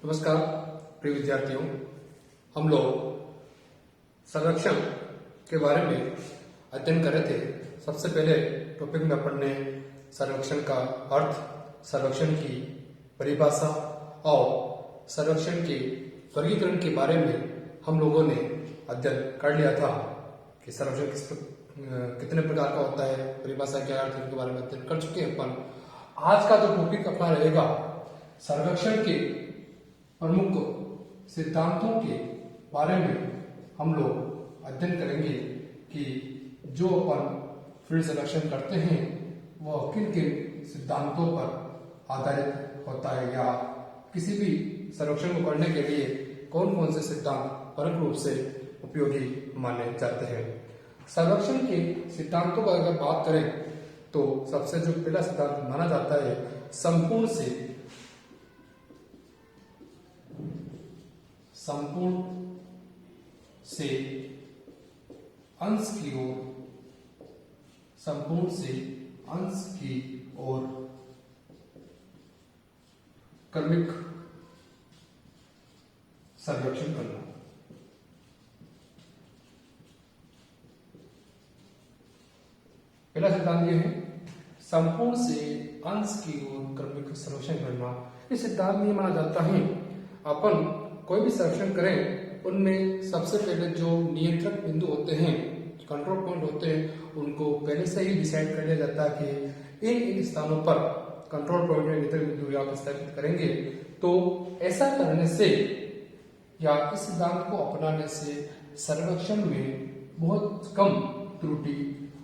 नमस्कार प्रिय विद्यार्थियों, हम लोग संरक्षण के बारे में अध्ययन कर रहे थे। सबसे पहले टॉपिक में अपन ने संरक्षण का अर्थ, संरक्षण की परिभाषा और संरक्षण के वर्गीकरण के बारे में हम लोगों ने अध्ययन कर लिया था कि संरक्षण कितने प्रकार का होता है, परिभाषा क्या अर्थ, के बारे में अध्ययन कर चुके हैं अपन। आज का जो टॉपिक अपना रहेगा संरक्षण के प्रमुख सिद्धांतों के बारे में हम लोग अध्ययन करेंगे कि जो अपन फील्ड संरक्षण करते हैं वह किन किन सिद्धांतों पर आधारित होता है या किसी भी संरक्षण को करने के लिए कौन कौन से सिद्धांत परम रूप से उपयोगी माने जाते हैं। संरक्षण के सिद्धांतों पर अगर बात करें तो सबसे जो पहला सिद्धांत माना जाता है संपूर्ण से अंश की ओर क्रमिक संरक्षण करना। पहला सिद्धांत यह है संपूर्ण से अंश की ओर क्रमिक संरक्षण करना। इस सिद्धांत में माना जाता है अपन कोई भी संरक्षण करें उनमें सबसे पहले जो नियंत्रण बिंदु होते हैं, कंट्रोल पॉइंट होते हैं, उनको पहले से ही डिसाइड कर लिया जाता है कि इन स्थानों पर कंट्रोल पॉइंट या नियंत्रण बिंदु आप स्थापित करेंगे। तो ऐसा करने से या इस सिद्धांत को अपनाने से संरक्षण में बहुत कम त्रुटि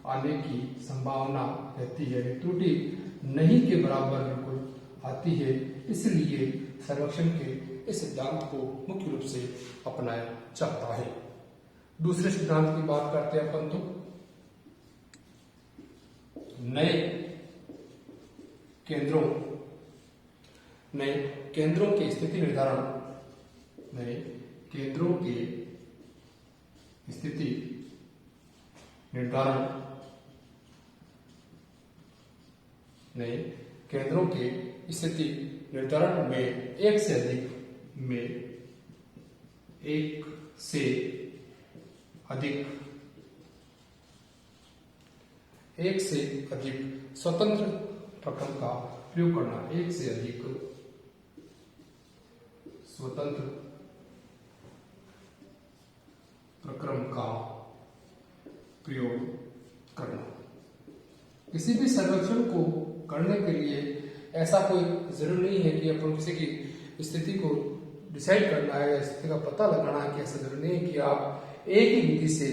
आने की संभावना रहती है, त्रुटि नहीं के बराबर बिल्कुल आती है। इसलिए संरक्षण के इस सिद्धांत को मुख्य रूप से अपनाया जाता है। दूसरे सिद्धांत की बात करते हैं अपन तो नए केंद्रों के स्थिति निर्धारण, नए केंद्रों के स्थिति निर्धारण, नए केंद्रों के स्थिति निर्धारण में एक से अधिक स्वतंत्र प्रक्रम का प्रयोग करना। एक से अधिक स्वतंत्र प्रक्रम का प्रयोग करना। किसी भी संरक्षण को करने के लिए ऐसा कोई जरूरी नहीं है कि अपन किसी की स्थिति को डिसाइड करना है या स्थिति का पता लगाना है कि ऐसा जरूरी नहीं है कि आप एक ही विधि से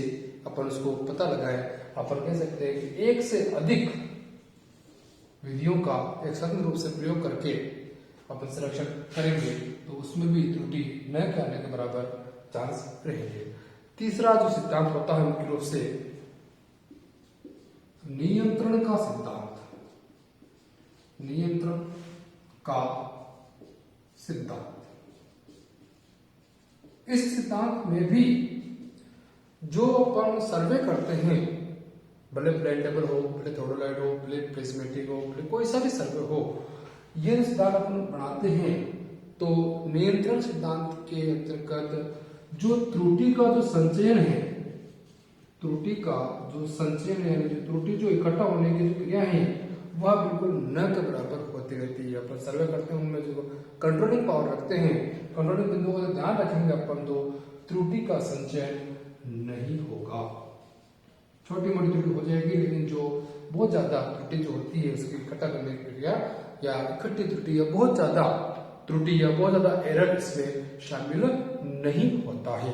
अपन उसको पता लगाएं। अपन कह सकते हैं कि एक से अधिक विधियों का एक स्वतंत्र रूप से प्रयोग करके अपन संरक्षण करेंगे तो उसमें भी त्रुटि न आने के बराबर चांस रहेंगे। तीसरा जो सिद्धांत होता है मुख्य रूप से नियंत्रण का सिद्धांत, नियंत्रण का सिद्धांत। इस सिद्धांत में भी जो अपन सर्वे करते हैं, भले प्लेटेबल हो, भले थोडोलाइट हो, भले प्रिज्मेटिक हो, भले कोई सा भी सर्वे हो, ये सिद्धांत अपन बनाते हैं तो नियंत्रण सिद्धांत के अंतर्गत जो त्रुटि का जो संचयन है, त्रुटि का जो संचयन है, जो त्रुटि जो इकट्ठा होने की जो क्रिया है वह बिल्कुल न के बराबर होती रहती है। अपन सर्वे करते हैं उनमें जो कंट्रोलिंग पावर रखते हैं, कंट्रोलिंग बिंदुओं का ध्यान रखेंगे अपन तो त्रुटि का संचयन नहीं होगा। छोटी मोटी त्रुटि हो जाएगी, लेकिन जो बहुत ज्यादा त्रुटि जो होती है उसकी इकट्ठा करने की क्रिया या इकट्ठी त्रुटि या बहुत ज्यादा त्रुटि या बहुत ज्यादा एरर इसमें शामिल नहीं होता है।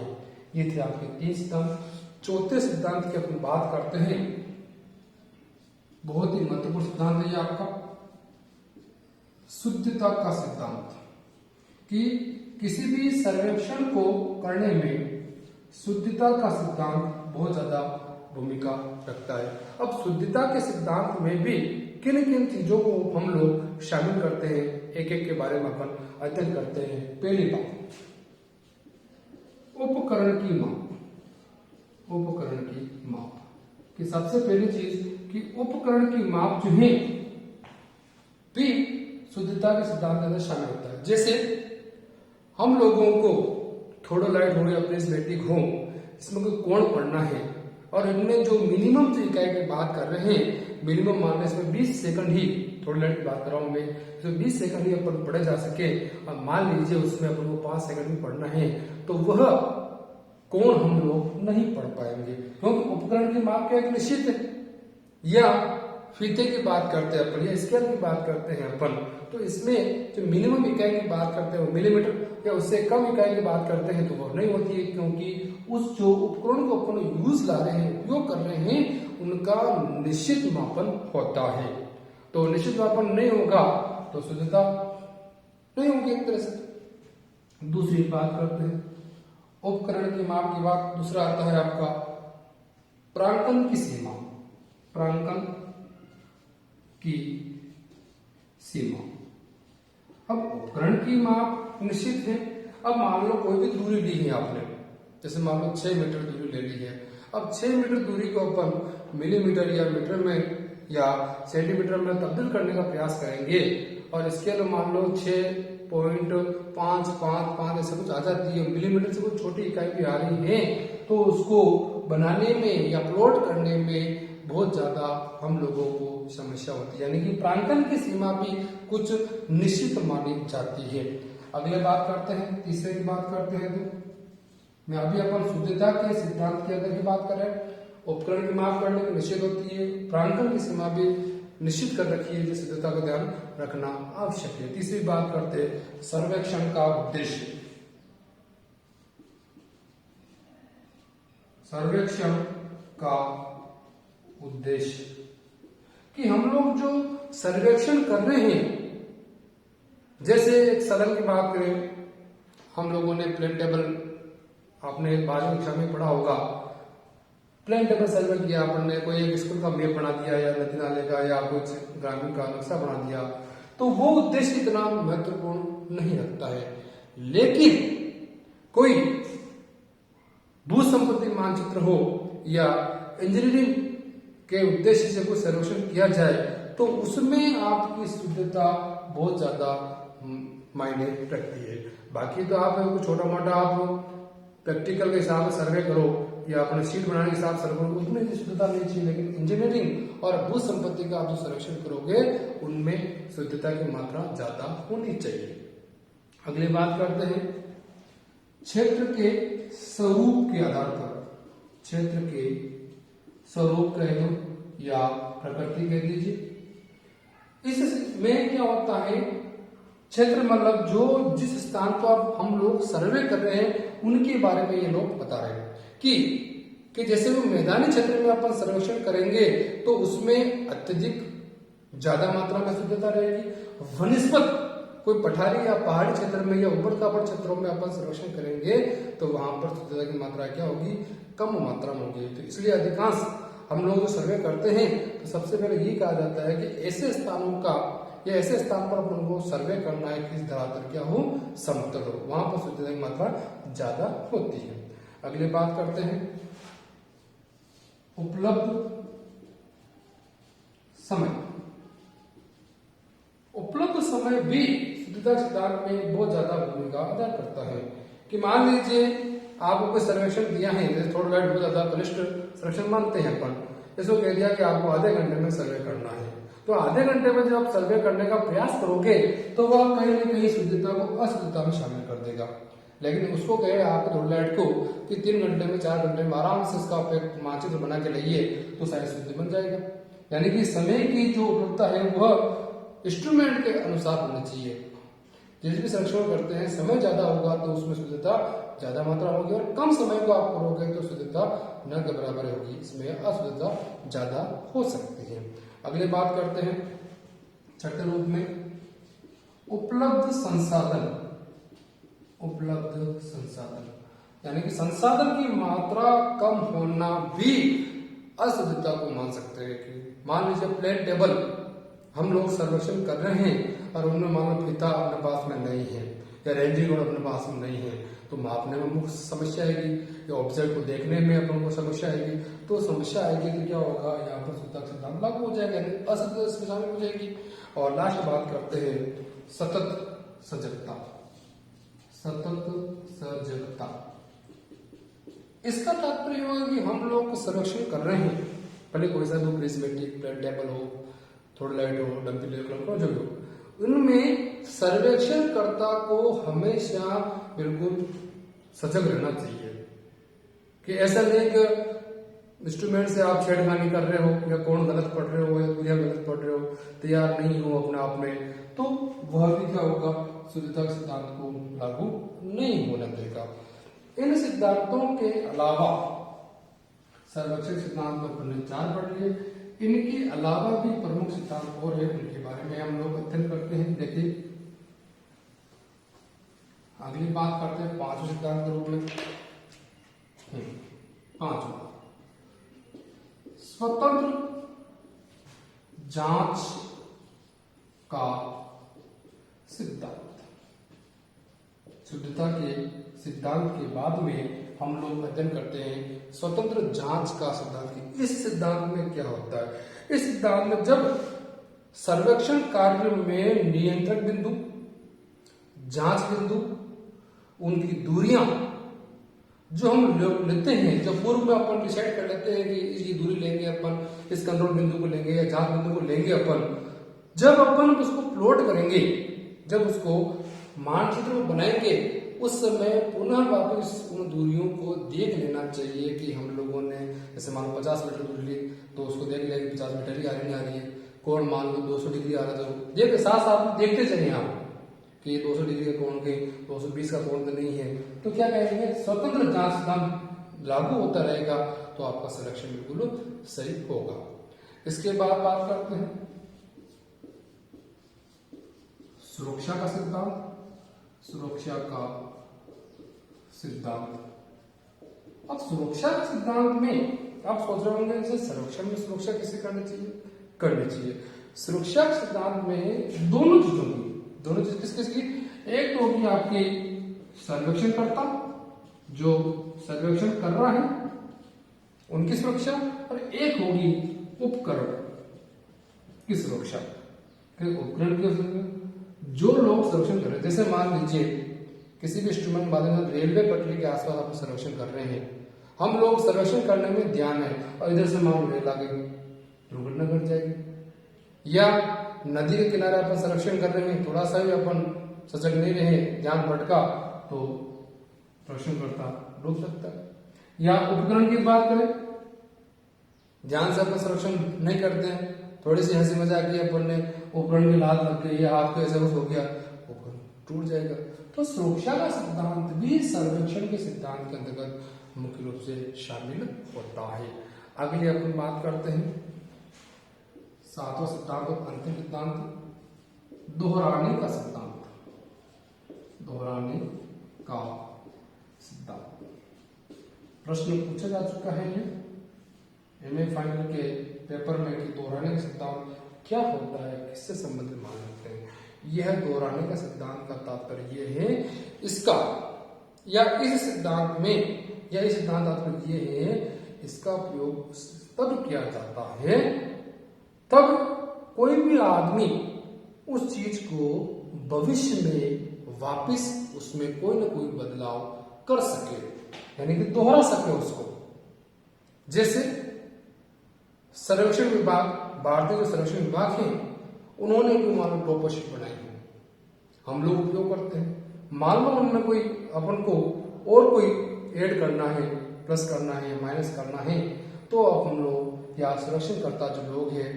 ये थे आपके 3 सिद्धांत। चौथे सिद्धांत की अपन बात करते हैं, बहुत ही महत्वपूर्ण सिद्धांत है ये आपका शुद्धता का सिद्धांत, कि किसी भी सर्वेक्षण को करने में शुद्धता का सिद्धांत बहुत ज्यादा भूमिका रखता है। अब शुद्धता के सिद्धांत में भी किन किन चीजों को हम लोग शामिल करते हैं, एक एक के बारे में अपन अध्ययन करते हैं। पहली बात उपकरण की माप कि सबसे पहली चीज कि उपकरण की माप जो है भी शुद्धता के सिद्धांत के अंदर शामिल होता है। जैसे हम लोगों को थोड़ोलाइट हो या प्रिज्मेटिक हो, इसमें कोई कोण पढ़ना है और इनमें जो मिनिमम जो इकाई की बात कर रहे हैं, मिनिमम मान इसमें 20 सेकंड ही, थोड़ोलाइट की बात कर रहा हूं मैं, इसमें 20 सेकंड ही अपन पढ़े जा सके और मान लीजिए उसमें अपन को 5 सेकंड भी पढ़ना है तो वह कोण हम लोग नहीं पढ़ पाएंगे, क्योंकि उपकरण की माप क्या एक निश्चित है। या फीते की बात करते हैं अपन या स्केल की बात करते हैं अपन, तो इसमें जो मिनिमम इकाई की बात करते हैं वो मिलीमीटर या उससे कम इकाई की बात करते हैं तो वो नहीं होती है, क्योंकि उस जो उपकरण को अपन यूज ला रहे हैं, उपयोग कर रहे हैं, उनका निश्चित मापन होता है। तो निश्चित मापन नहीं होगा तो शुद्धता नहीं होगी एक तरह से। दूसरी बात करते हैं उपकरण की माप की बात। दूसरा आता है आपका प्रांकन की सीमा। प्रांकन की सीमा। अब उपकरण की माप निश्चित है। अब मान लो कोई भी दूरी ली है आपने, जैसे मान लो 6 मीटर दूरी ले ली है। अब 6 मीटर दूरी को अपन मिलीमीटर या मीटर में या सेंटीमीटर में तब्दील करने का प्रयास करेंगे और स्केल मान लो 6.555 ऐसा कुछ आ जाती है, मिलीमीटर से कुछ छोटी इकाई भी आ रही है, तो उसको बनाने में या प्लॉट करने में बहुत ज्यादा हम लोगों को समस्या होती है, यानी कि प्रांकन की सीमा भी कुछ निश्चित मानी जाती है। अगले बात करते हैं, तीसरे की बात करते हैं। तो मैं अभी अपन शुद्धता के सिद्धांत की अगर की बात करें, उपकरण की माप करने की निश्चित होती है, प्रांकन की सीमा भी निश्चित कर रखी है, जिस शुद्धता का ध्यान रखना आवश्यक है। तीसरी बात करते हैं सर्वेक्षण का उद्देश्य। सर्वेक्षण का उद्देश्य कि हम लोग जो सर्वेक्षण कर रहे हैं, जैसे एक सदन की बात करें, हम लोगों ने प्लेन टेबल आपने 12वीं कक्षा में पढ़ा होगा, प्लेन टेबल सर्वे किया अपन ने, कोई एक स्कूल का मैप बना दिया या नदी नाले का या कुछ ग्रामीण का नक्शा बना दिया, तो वो उद्देश्य इतना महत्वपूर्ण नहीं रखता है। लेकिन कोई भू संपत्ति मानचित्र हो या इंजीनियरिंग के उद्देश्य से कोई सर्वेक्षण किया जाए तो उसमें आपकी शुद्धता बहुत ज्यादा मायने रखती है। बाकी तो आप छोटा मोटा आप प्रैक्टिकल के हिसाब से सर्वे करो या अपने शीट बनाने के हिसाब से सर्वे करो, उसमें भी शुद्धता नहीं चाहिए, लेकिन इंजीनियरिंग और भू संपत्ति का आप जो सर्वेक्षण करोगे उनमें शुद्धता की मात्रा ज्यादा होनी चाहिए। अगली बात करते हैं क्षेत्र के स्वरूप के आधार पर, क्षेत्र के स्वरूप कह दो या प्रकृति कह दीजिए। इसमें क्या होता है, क्षेत्र मतलब जो जिस स्थान पर हम लोग सर्वे कर रहे हैं उनके बारे में ये लोग बता रहे हैं कि जैसे वो मैदानी क्षेत्र में अपन सर्वेक्षण करेंगे तो उसमें अत्यधिक ज्यादा मात्रा में शुद्धता रहेगी। वनिस्पत कोई पठारी या पहाड़ी क्षेत्र में या उबड़ खाबड़ क्षेत्रों में अपन सर्वेक्षण करेंगे तो वहां पर शुद्धता की मात्रा क्या होगी, कम मात्रा में होगी। तो इसलिए अधिकांश हम लोग जो सर्वे करते हैं तो सबसे पहले ये कहा जाता है कि ऐसे स्थानों का या ऐसे स्थान पर अपन को सर्वे करना है कि धरातल क्या हो, समतल हो, वहां पर शुद्धता की मात्रा ज्यादा होती है। अगली बात करते हैं उपलब्ध समय। उपलब्ध समय भी शुद्धता सिद्धांत में बहुत ज्यादा भूमिका अदा करता है। कि मान लीजिए आपको कोई सर्वेक्षण दिया है, जैसे थोड़ा बहुत ज्यादा बलिष्ठ सर्वेक्षण मानते हैं अपन, इसको कह दिया कि आपको आधे घंटे में सर्वे करना है, तो आधे घंटे में जब आप सर्वे करने का प्रयास करोगे तो वह कहीं ना कहीं शुद्धता को अशुद्धता में शामिल कर देगा। लेकिन उसको कहे आप थोड़ोलाइट को कि 3 घंटे में 4 घंटे में आराम से इसका मानचित्र बना के लाइए तो सारी शुद्धि बन जाएगा। यानी कि समय की जो उपलब्धता है वह इंस्ट्रूमेंट के अनुसार होनी चाहिए। जिस भी सर्वेक्षण करते हैं समय ज्यादा होगा तो उसमें शुद्धता ज्यादा मात्रा होगी, और कम समय को आप करोगे तो शुद्धता न के बराबर होगी, इसमें अशुद्धता ज्यादा हो सकती है। अगली बात करते हैं छठे रूप में उपलब्ध संसाधन। उपलब्ध संसाधन यानी कि संसाधन की मात्रा कम होना भी अशुद्धता को मान सकते हैं। कि मान लीजिए प्लेन टेबल हम लोग सर्वेक्षण कर रहे हैं और उनमें मान लो फीता अपने पास में नहीं है या रेंजिंग रोड अपने पास में नहीं है, तो मापने में मुख्य समस्या आएगी या ऑब्जेक्ट को देखने में अपन को समस्या आएगी। तो समस्या आएगी तो क्या होगा, यहाँ पर शुद्धता सिद्धांत लागू हो जाएगा, असुद्धता इसमें शामिल हो जाएगी। और लास्ट बात करते हैं सतत सजगता। सतत सजगता। इसका तात्पर्य होगा कि हम लोग सर्वेक्षण कर रहे हैं, भले कोई सा भी प्रिज्मेटिक टेबल हो, थोड़ा लाइट हो, डंपी लेवल हो, जो भी हो, उनमें सर्वेक्षणकर्ता को हमेशा बिल्कुल सजग रहना चाहिए कि ऐसा नहीं कि इंस्ट्रूमेंट से आप छेड़खानी कर रहे हो या कौन गलत पढ़ रहे हो या गलत पढ़ रहे हो, तैयार नहीं हो अपने आप में, तो वह भी क्या होगा, शुद्धता के सिद्धांत को लागू नहीं होने देगा। इन सिद्धांतों के अलावा सर्वेक्षण सिद्धांत में हमने 4 पढ़ लिए, इनके अलावा भी प्रमुख सिद्धांत और है, उनके बारे में हम लोग अध्ययन करते हैं। देखिए अगली बात करते हैं 5वें सिद्धांत के रूप में। 5वां स्वतंत्र जांच का सिद्धांत। शुद्धता के सिद्धांत के बाद में हम लोग अध्ययन करते हैं स्वतंत्र जांच का सिद्धांत। इस सिद्धांत में क्या होता है? इस सिद्धांत में जब सर्वेक्षण कार्य में नियंत्रक बिंदु, जांच बिंदु, उनकी दूरियां जो हम लेते हैं, जो पूर्व में अपन डिसाइड कर लेते हैं कि इसकी दूरी लेंगे अपन, इस कंट्रोल बिंदु को लेंगे या जांच बिंदु को लेंगे अपन, जब अपन उसको प्लॉट करेंगे, जब उसको मानचित्र में बनाएंगे, उस समय पुनः वापस उन दूरियों को देख लेना चाहिए कि हम लोगों ने जैसे मान लो 50 मीटर दूरी ली तो उसको देख लिया कि 50 मीटर ही आ रही नहीं आ रही है, कोण मान लो 200 डिग्री आ रहा है, तो देख साथ साथ देखते चलिए आप कि 200 डिग्री का कोण के 220 का कोण तो नहीं है, तो क्या कहेंगे, स्वतंत्र जांच सिद्धांत लागू होता रहेगा तो आपका सिलेक्शन बिल्कुल सही होगा। इसके बाद बात करते हैं सुरक्षा का सिद्धांत। सुरक्षा का सिद्धांत, अब सुरक्षा के सिद्धांत में आप सोच रहे होंगे जैसे सर्वेक्षण में सुरक्षा किसे करनी चाहिए। सुरक्षा के सिद्धांत में दोनों चीजों की, दोनों चीज किस की, एक तो होगी आपकी सर्वेक्षणकर्ता जो सर्वेक्षण कर रहा है उनकी सुरक्षा, और एक होगी उपकरण की सुरक्षा। उपकरण की सुरक्षा जो लोग सर्वेक्षण कर रहे हैं, जैसे मान लीजिए किसी भी इंस्ट्रूमेंट के माध्यम से रेलवे पटरी के आसपास आप सर्वेक्षण कर रहे हैं, हम लोग सर्वेक्षण करने में ध्यान है और इधर से मान रेल आ गई, दुर्घटना घट जाएगी, या नदी के किनारे अपन संरक्षण कर रहे हैं, थोड़ा सा भी अपन सजग नहीं रहे, ध्यान भटका तो संरक्षण करता डूब सकता है। या उपकरण की बात करें, ध्यान से अपन संरक्षण नहीं करते हैं, थोड़ी सी हंसी मजाक की अपन ने, उपकरण के हाथ लग गए या हाथ को ऐसा कुछ हो गया, उपकरण टूट जाएगा। तो सुरक्षा का सिद्धांत भी सर्वेक्षण के सिद्धांत के अंतर्गत मुख्य रूप से शामिल होता है। अगली अपन बात करते हैं 7वां सिद्धांत और अंतिम सिद्धांत, दोहराने का सिद्धांत। दोहराने का सिद्धांत प्रश्न पूछा जा चुका है ये एमए फाइनल के पेपर में कि दोहराने का सिद्धांत क्या होता है, किससे संबंधित मान सकते हैं। यह दोहराने का सिद्धांत का तात्पर्य यह है इसका, या इस सिद्धांत में, या इस सिद्धांत तात्पर्य यह है इसका उपयोग तब किया जाता है तब कोई भी आदमी उस चीज को भविष्य में वापस उसमें कोई ना कोई बदलाव कर सके, यानी कि दोहरा सके उसको। जैसे सर्वेक्षण विभाग, भारतीय जो सर्वेक्षण विभाग है, उन्होंने कोई मान लो टॉपरशीट बनाई है, हम लोग उपयोग करते हैं, मान लो उनमें कोई अपन को और कोई ऐड करना है, प्लस करना है, माइनस करना है, तो अब हम लोग या सर्वेक्षणकर्ता जो लोग हैं,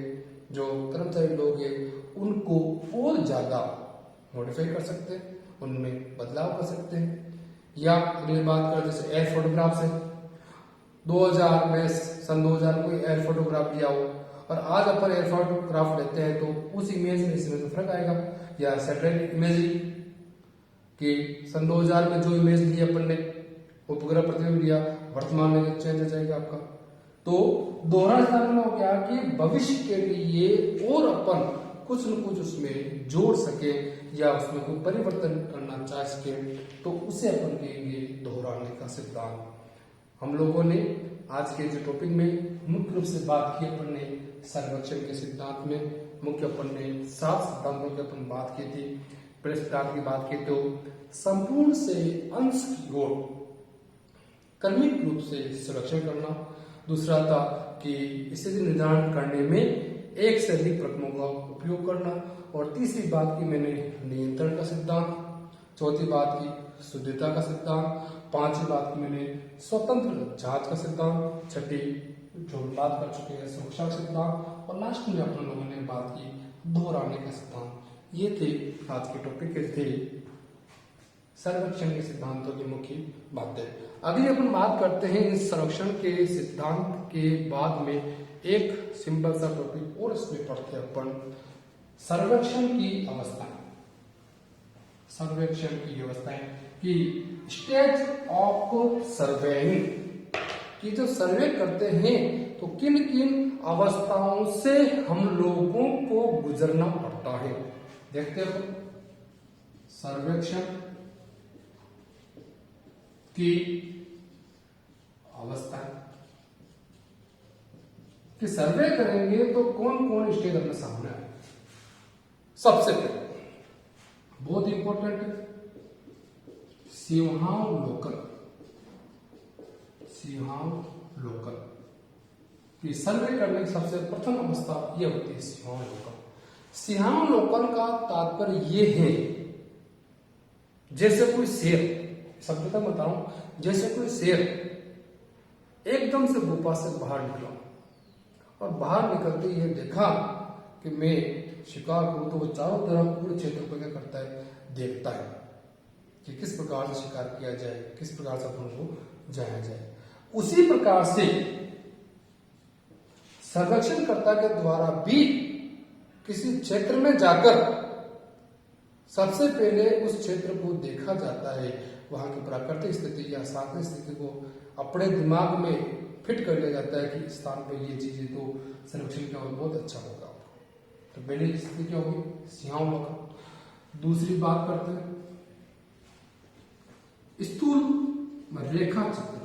जो कर्मचारी लोग हैं, उनको और ज्यादा मॉडिफाई कर सकते हैं, उनमें बदलाव कर सकते हैं। या अगली बात कर जैसे एयर फोटोग्राफ से 2000 में सन 2000 कोई एयर फोटोग्राफ लिया हो और आज अपन एयर फोटोग्राफ लेते हैं तो उस इमेज में इस इमेज में फर्क आएगा। या सैटेलाइट इमेजिंग कि सन 2000 में जो इमेज ली अपन ने, उपग्रह प्रतिबिंब लिया, वर्तमान में चेंज हो जाएगा आपका। तो दोहरा स्थान हो गया कि भविष्य के लिए और अपन कुछ न कुछ उसमें जोड़ सके या उसमें कोई परिवर्तन करना चाह सके, तो उसे अपन कहेंगे दोहराने का सिद्धांत। हम लोगों ने आज के जो टॉपिक में मुख्य रूप से बात की, अपन ने सर्वेक्षण के सिद्धांत में मुख्य अपन ने 7 सिद्धांतों की अपन बात की थी। पहले सिद्धांत की बात की तो संपूर्ण से अंश की ओर क्रमिक रूप से संरक्षण करना। दूसरा था कि स्थिति निर्धारण करने में एक से अधिक प्रक्रमों का उपयोग करना। और तीसरी बात की मैंने नियंत्रण का सिद्धांत। चौथी बात की शुद्धता का सिद्धांत। पांचवी बात की मैंने स्वतंत्र जांच का सिद्धांत। छठी जो बात कर चुके हैं सुरक्षा का सिद्धांत। और लास्ट में अपन लोगों ने बात की दोहराने का सिद्धांत। ये थे आज के टॉपिक के थे संरक्षण के सिद्धांतों की मुख्य बातें। अभी अपन बात करते हैं इस संरक्षण के सिद्धांत के बाद में एक सिंपल सा टॉपिक और इसमें पढ़ते हैं अपन सर्वेक्षण की अवस्थाएं। सर्वेक्षण की अवस्थाएं कि स्टेज ऑफ सर्वेइंग कि जो सर्वे करते हैं तो किन किन अवस्थाओं से हम लोगों को गुजरना पड़ता है। देखते हो सर्वेक्षण की अवस्था कि सर्वे करेंगे तो कौन कौन स्टेज अपने सामने आए। सबसे पहले बहुत इंपॉर्टेंट है सिंहावलोकन। सिंहावलोकन कि सर्वे करने की सबसे प्रथम अवस्था यह होती है सिंहावलोकन। सिंहावलोकन का तात्पर्य यह है जैसे कोई शेर, शब्द तक बता रहा हूं, जैसे कोई शेर एकदम से गुफा से बाहर निकला और बाहर निकलते ही देखा कि मैं शिकार करूं तो वो चारों तरफ पूरे क्षेत्र को क्या करता है, देखता है कि किस प्रकार से शिकार किया जाए, किस प्रकार से अपन को जाया जाए। उसी प्रकार से सर्वेक्षणकर्ता के द्वारा भी किसी क्षेत्र में जाकर सबसे पहले उस क्षेत्र को देखा जाता है, वहां की प्राकृतिक स्थिति या शारीरिक स्थिति को अपने दिमाग में फिट कर लिया जाता है कि इस स्थान पे ये चीजें तो संरक्षण का बहुत अच्छा होगा। तो पहली स्थिति क्या होगी, सिंहावलोकन। दूसरी बात करते हैं स्थूल रेखा चित्र।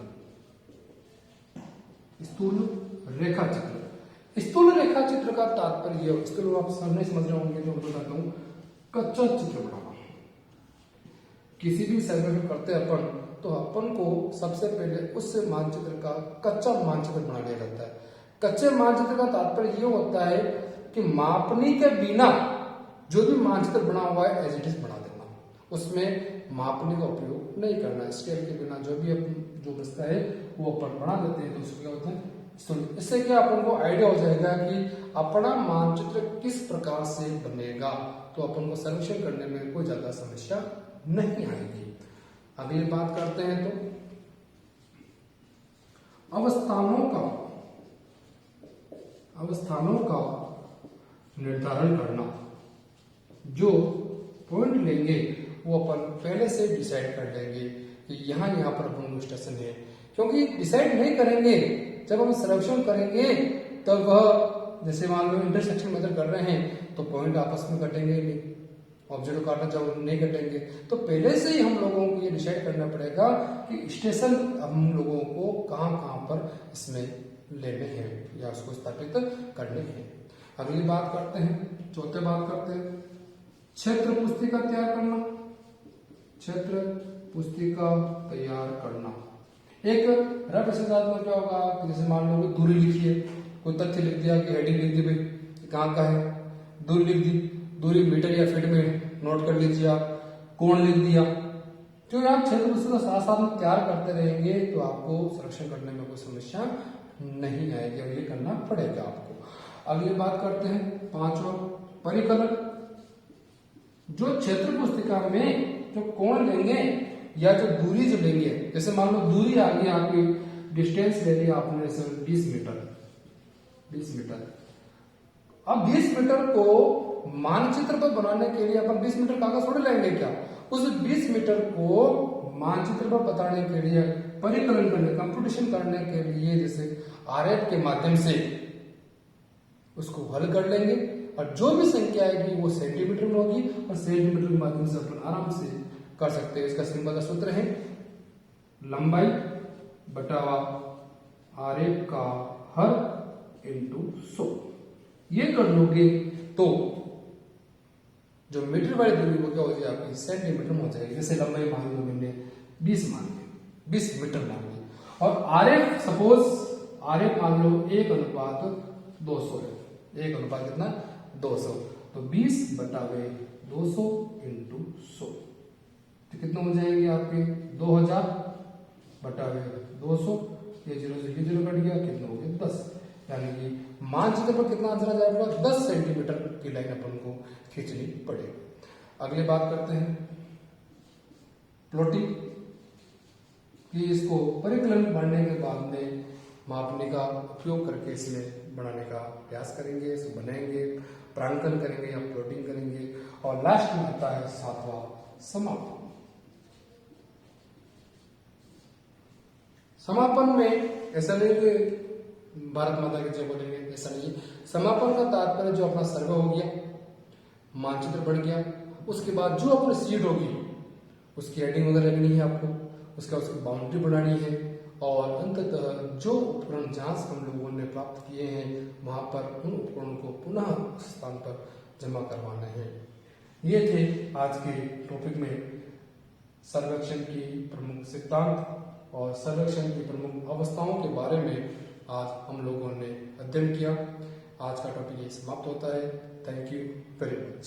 स्थूल रेखा चित्र, स्थूल रेखा चित्र का तात्पर्य, स्थूल आप सामने समझ रहे होंगे तो मैं बताता हूं, कच्चा चित्र बनाना। किसी भी सर्वेक्षण करते अपन तो अपन को सबसे पहले उस मानचित्र का कच्चा मानचित्र बना लिया जाता है। कच्चे मानचित्र का तात्पर्य यह होता है कि मापनी के बिना जो भी मानचित्र बना हुआ है एज इट इज बना देना, उसमें मापनी का उपयोग नहीं करना। स्केल के बिना जो भी जो बचता है वो अपन बना देते हैं तो उसको क्या होता है। इससे क्या अपन को आइडिया हो जाएगा कि अपना मानचित्र किस प्रकार से बनेगा, तो अपन को सर्वेक्षण करने में कोई ज्यादा समस्या नहीं आएगी। अगली बात करते हैं तो अवस्थानों का निर्धारण करना। जो पॉइंट लेंगे वो अपन पहले से डिसाइड कर लेंगे कि यहाँ पर अपन स्टेशन है, क्योंकि डिसाइड नहीं करेंगे जब हम सर्वेक्षण करेंगे तब वह जैसे मान लो इंटरसेक्शन मेथड कर रहे हैं तो पॉइंट आपस में कटेंगे नहीं, ऑब्जेक्ट काटना जब नहीं कटेंगे, तो पहले से ही हम लोगों को ये डिसाइड करना पड़ेगा कि स्टेशन हम लोगों को कहाँ पर इसमें लेने हैं या उसको स्थापित करने हैं। अगली बात करते हैं, चौथे बात करते हैं क्षेत्र पुस्तिका तैयार करना। क्षेत्र पुस्तिका तैयार करना एक रफ सिद्धांत में क्या होगा कि जैसे मान लो दूरी लिखी है, कोई तथ्य लिख दिया कि हेडिंग लिख दी भाई कहाँ का है, दूरी लिख दी, दूरी मीटर या फीट में नोट कर लीजिए आप, कोण लिख दिया। जो आप क्षेत्र पुस्तिका साथ साथ में तैयार करते रहेंगे तो आपको संरक्षण करने में कोई समस्या नहीं आएगी और ये करना पड़ेगा आपको। अगली बात करते हैं पांचवा परिकलन। जो क्षेत्र पुस्तिका में जो कोण लेंगे या जो दूरी जो लेंगे, जैसे मान लो दूरी आ गई आपकी, डिस्टेंस ले लिया आपने जैसे 20 मीटर। अब 20 मीटर को मानचित्र पर बनाने के लिए अपन 20 मीटर कागज थोड़े लेंगे क्या, उस 20 मीटर को मानचित्र पर बताने के लिए परिकलन करने, कंप्यूटेशन करने के लिए जैसे आरएफ के माध्यम से उसको हल कर लेंगे और जो भी संख्या आएगी वो सेंटीमीटर में होगी और सेंटीमीटर के माध्यम से अपन आराम से कर सकते हैं। इसका सिंपल का सूत्र है लंबाई बटा आरएफ का हर इंटू 100। ये कर लोगे तो जो मीटर वाली दूरी वो क्या हो जाएगी आपकी सेंटीमीटर में हो जाएगी। जैसे लंबाई मान लो मैंने 20 मान ली, 20 मीटर मान ली, और आरएफ सपोज आरएफ मान लो 1:200 है। 1 कितना 200, तो 20 बटा 200 इंटू 100, तो कितना हो जाएंगे आपके 2000 बटा 200, ये 0 से ये 0 कट गया, कितना हो गया 10, यानी कि मानचित्र पर कितना आंसर आ जाएगा 10 सेंटीमीटर की लाइन अपन को खींचनी पड़ेगी। अगली बात करते हैं प्लॉटिंग कि इसको परिकलन बढ़ने के बाद में मापने का उपयोग करके इसमें बनाने का प्रयास करेंगे, इसे बनाएंगे, प्रांकन करेंगे या प्लॉटिंग करेंगे, और लास्ट में आता है 7वां समापन। समापन में ऐसा नहीं कि भारत माता की जय बोलेंगे, ऐसा नहीं है। समापन का तात्पर्य जो अपना सर्वे हो गया, मानचित्र बढ़ गया, उसके बाद जो अपनी सीट होगी उसकी हेडिंग वगैरह लगनी है आपको, उसकी बाउंड्री बनानी है, और अंततः जो उपकरण जहां से हम लोगों ने प्राप्त किए हैं वहां पर उन उपकरणों को पुनः स्थान पर जमा करवाना है। ये थे आज के टॉपिक में सर्वेक्षण की प्रमुख सिद्धांत और सर्वेक्षण की प्रमुख अवस्थाओं के बारे में आज हम लोगों ने अध्ययन किया। आज का टॉपिक ये समाप्त होता है। Thank you very much.